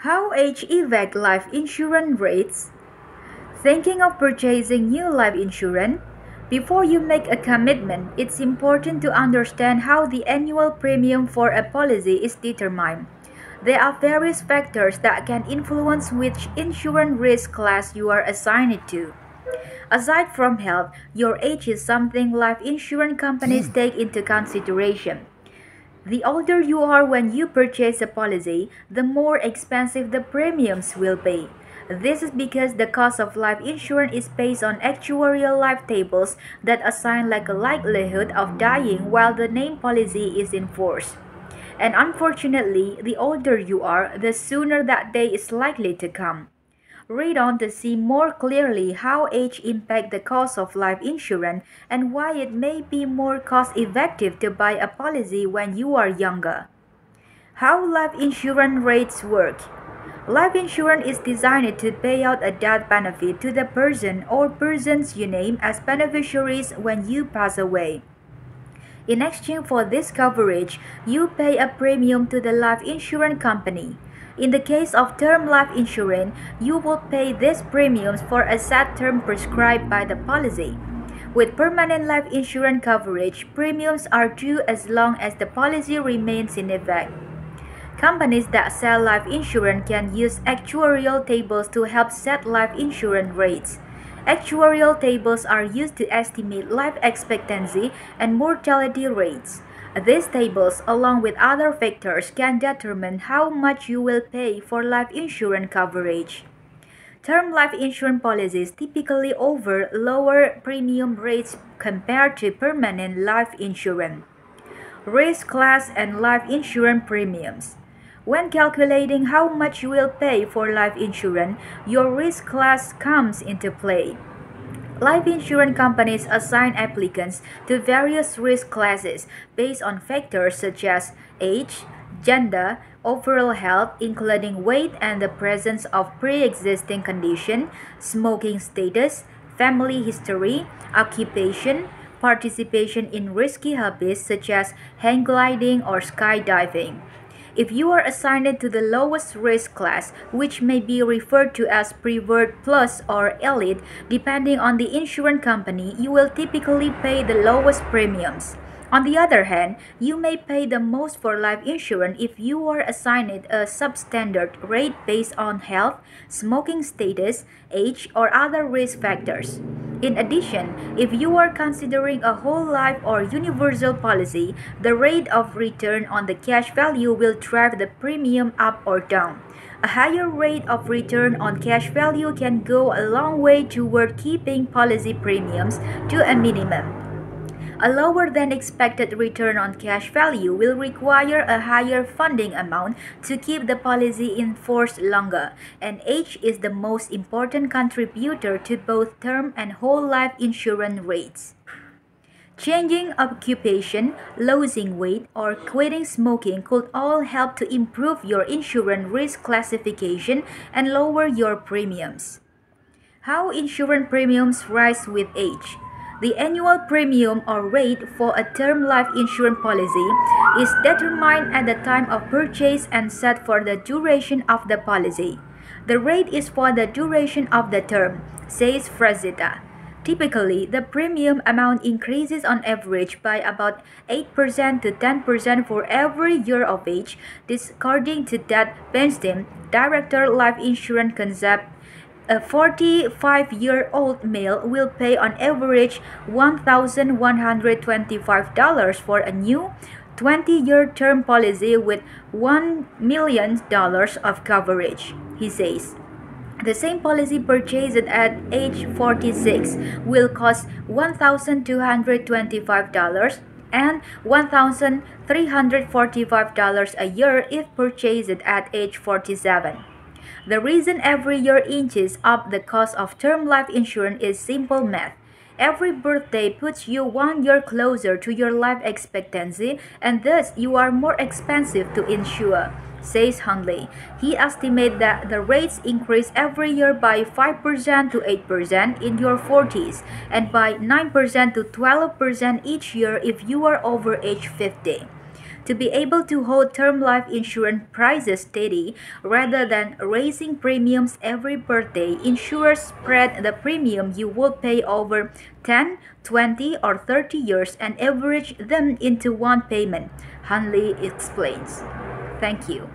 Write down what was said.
How age affect life insurance rates? Thinking of purchasing new life insurance? Before you make a commitment, it's important to understand how the annual premium for a policy is determined. There are various factors that can influence which insurance risk class you are assigned to. Aside from health, your age is something life insurance companies take into consideration. The older you are when you purchase a policy, the more expensive the premiums will be. This is because the cost of life insurance is based on actuarial life tables that assign like a likelihood of dying while the named policy is in force. And unfortunately, the older you are, the sooner that day is likely to come. Read on to see more clearly how age impacts the cost of life insurance and why it may be more cost-effective to buy a policy when you are younger. How life insurance rates work. Life insurance is designed to pay out a death benefit to the person or persons you name as beneficiaries when you pass away. In exchange for this coverage, you pay a premium to the life insurance company. In the case of term life insurance, you will pay these premiums for a set term prescribed by the policy. With permanent life insurance coverage, premiums are due as long as the policy remains in effect. Companies that sell life insurance can use actuarial tables to help set life insurance rates. Actuarial tables are used to estimate life expectancy and mortality rates. These tables, along with other factors, can determine how much you will pay for life insurance coverage. Term life insurance policies typically offer lower premium rates compared to permanent life insurance. Risk class and life insurance premiums. When calculating how much you will pay for life insurance, your risk class comes into play. Life insurance companies assign applicants to various risk classes based on factors such as age, gender, overall health including weight and the presence of pre-existing condition, smoking status, family history, occupation, participation in risky hobbies such as hang gliding or skydiving. If you are assigned to the lowest risk class, which may be referred to as Preferred Plus or Elite, depending on the insurance company, you will typically pay the lowest premiums. On the other hand, you may pay the most for life insurance if you are assigned a substandard rate based on health, smoking status, age, or other risk factors. In addition, if you are considering a whole life or universal policy, the rate of return on the cash value will drive the premium up or down. A higher rate of return on cash value can go a long way toward keeping policy premiums to a minimum. A lower than expected return on cash value will require a higher funding amount to keep the policy in force longer, and age is the most important contributor to both term and whole life insurance rates. Changing occupation, losing weight, or quitting smoking could all help to improve your insurance risk classification and lower your premiums. How insurance premiums rise with age. The annual premium or rate for a term life insurance policy is determined at the time of purchase and set for the duration of the policy. The rate is for the duration of the term, says Frazetta. Typically, the premium amount increases on average by about 8% to 10% for every year of age, this according to Ted Bernstein, Director Life Insurance Concept. A 45-year-old male will pay on average $1,125 for a new 20-year term policy with $1 million of coverage, he says. The same policy purchased at age 46 will cost $1,225 and $1,345 a year if purchased at age 47. The reason every year inches up the cost of term life insurance is simple math. Every birthday puts you 1 year closer to your life expectancy, and thus you are more expensive to insure, says Hundley. He estimates that the rates increase every year by 5% to 8% in your 40s and by 9% to 12% each year if you are over age 50. To be able to hold term life insurance prices steady rather than raising premiums every birthday, insurers spread the premium you will pay over 10, 20, or 30 years and average them into one payment, Hanley explains. Thank you.